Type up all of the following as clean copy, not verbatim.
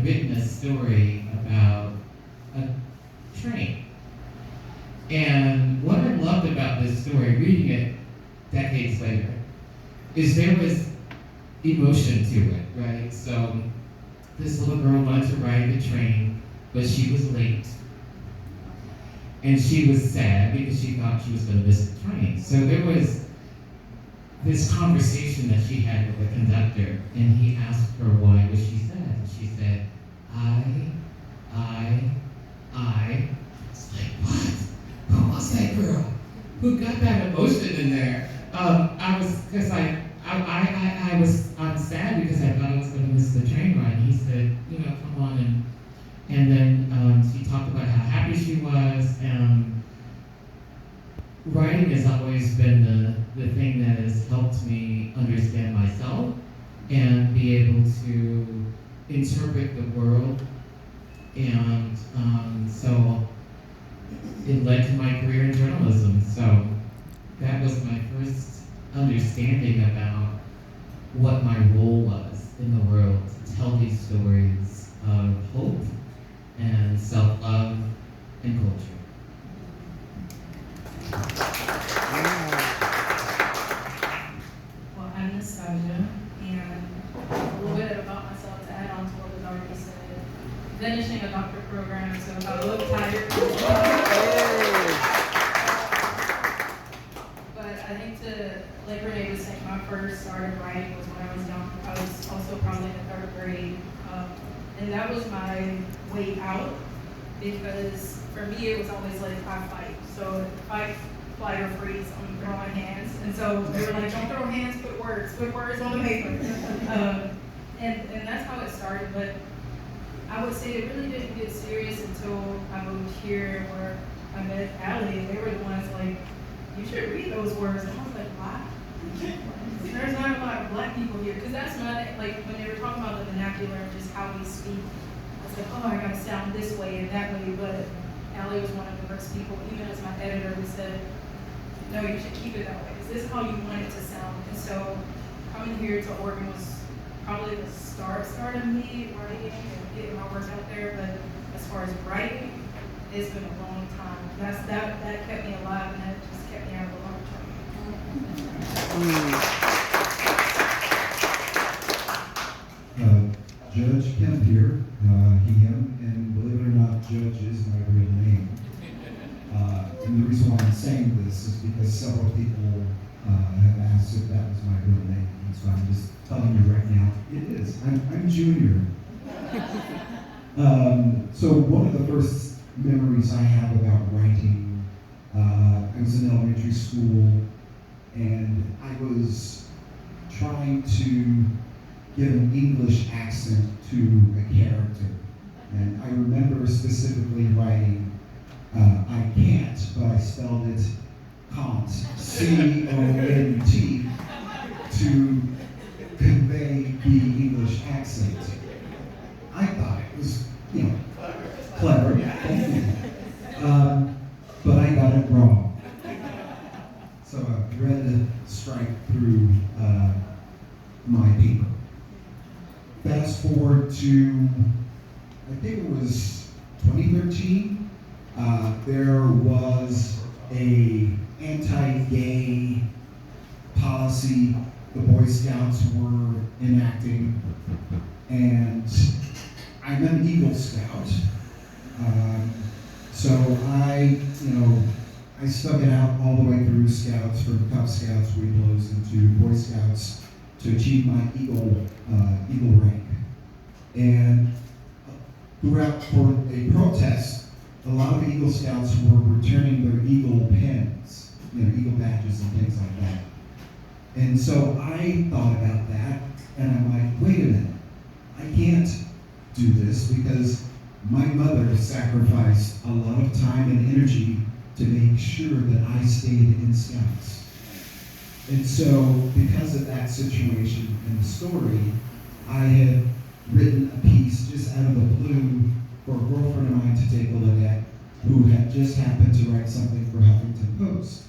had written a story about a train. And what I loved about this story, reading it decades later, is there was emotion to it, right? So this little girl wanted to ride the train, but she was late. And she was sad because she thought she was going to miss the train. So there was this conversation that she had with the conductor, and he asked her why was she sad. And she said, I. It's like, what? Who was that girl? Who got that emotion in there? I'm sad because I thought I was going to miss the train ride. And he said, come on. And then she talked about how happy she was. Writing has always been the thing that has helped me understand myself and be able to interpret the world. And so it led to my career in journalism. So that was my first understanding about what my role was in the world, to tell these stories of hope and self-love and culture. Well, I'm Nostalgia, and a little bit about myself to add on to what was already said. Finishing a doctorate program, so if I look tired, but I think like Renee was saying, my first start of writing was when I was young. I was also probably in the 3rd grade, and that was my way out, because for me it was always like I fight. So fight, flight, or freeze, I'm throwing hands. And so they were like, don't throw hands, put words on the paper. And that's how it started. But I would say it really didn't get serious until I moved here, where I met Allie. They were the ones like, you should read those words. And I was like, why? There's not a lot of black people here, because that's not it. Like when they were talking about the vernacular and just how we speak, I was like, oh, I gotta sound this way and that way. But Allie was one of the first people, even as my editor, who said, no, you should keep it that way. Is this how you want it to sound? And so coming here to Oregon was probably the start of me writing and getting my work out there. But as far as writing, it's been a long time. That kept me alive, and that just kept me out of the long term. Judge Kemp here, him, and believe it or not, Judge is my real name. And the reason why I'm saying this is because several people have asked if that was my real name, and so I'm just telling you right now, it is. I'm Junior. So one of the first memories I have about writing, I was in elementary school, and I was trying to give an English accent to a character. And I remember specifically writing, I can't, but I spelled it Cont, C-O-N-T, to convey the English accent. I thought it was, clever. But I got it wrong. So a red stripe through my paper. Fast forward to, I think it was 2013. There was a anti-gay policy the Boy Scouts were enacting, and I'm an Eagle Scout. So I stuck it out all the way through Scouts, from Cub Scouts, Weeblos, into Boy Scouts to achieve my Eagle rank. And throughout for a protest, a lot of Eagle Scouts were returning their Eagle pins, Eagle badges and things like that. And so I thought about that, and I'm like, wait a minute, I can't do this because my mother sacrificed a lot of time and energy to make sure that I stayed in Scouts. And so because of that situation and the story, I had written a piece just out of the blue for a girlfriend of mine to take a look at, who had just happened to write something for Huffington Post.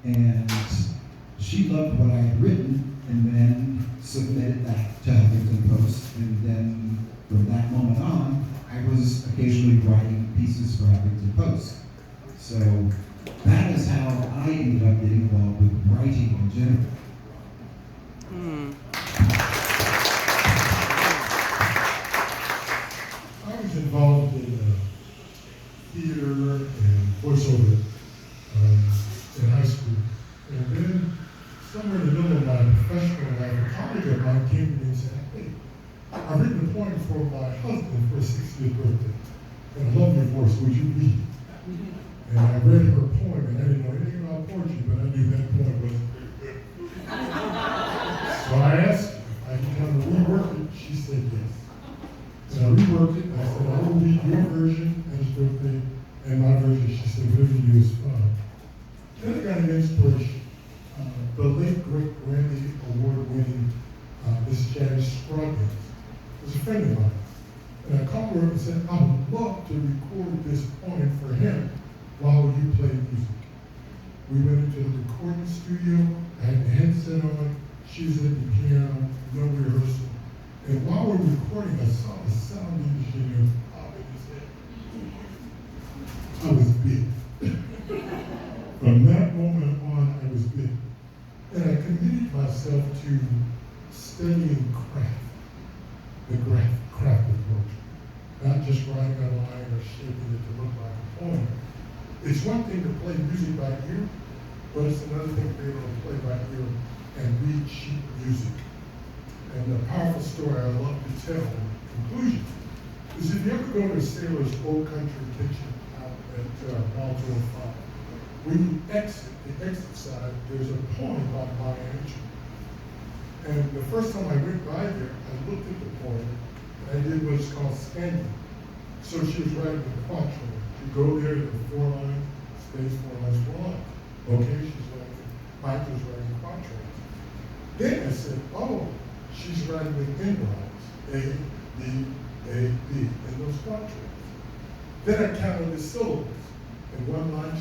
And she loved what I had written, and then submitted that to Huffington Post. And then from that moment graphic to post. So that is how I ended up getting involved with writing in general. I was involved in theater and voiceover in high school. And then, somewhere in the middle of my professional life, a colleague of mine came to me and said, hey, I've written a poem for my husband for his 60th birthday. And I love your voice, would you read it? And I read her poem, and I didn't know anything about poetry, but I knew that poem wasn't very good. So I asked her if I could kind of rework it. She said yes. And I reworked it, and I said, I will read your version at his birthday, and my version. She said, whatever you do is fine. Then I got an inspiration. The late, great Grammy Award-winning Miss Janice Scroggins was a friend of mine. And I called her up and said, I would love to record this poem for him while you play music. We went into the recording studio, I had the headset on, she was at the piano, no rehearsal. And while we're recording, I saw the sound engineer pop in his head. I was big. From that moment on, I was big. And I committed myself to studying craft, the craft of poetry. Not just writing a line or shaping it to look like a poem. It's one thing to play music by ear, but it's another thing to be able to play by ear and read sheet music. And the powerful story I love to tell in conclusion is if you ever go to Sailor's Old Country Kitchen out at Baltimore 5, when you exit, the exit side, there's a poem by Maya Angelou. And the first time I went by there, I looked at the poem, and I did what's called scanning. So she was writing a quatrain. You go there, there are 4 lines, space, 4 lines, 4 lines. Okay, she's writing, Mike was writing quatrains. Then I said, oh, she's writing with end rhymes, A, B, A, B, in those quatrains. Then I counted the syllables. In one line,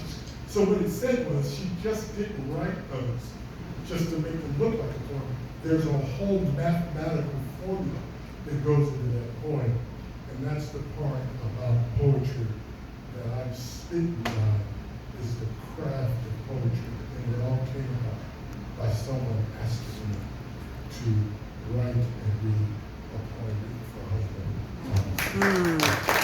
so what it said was she just didn't write those just to make them look like a poem. There's a whole mathematical formula that goes into that poem. And that's the part about poetry that I'm speaking on, is the craft of poetry. And it all came about by someone asking me to write and read a poem written for a husband.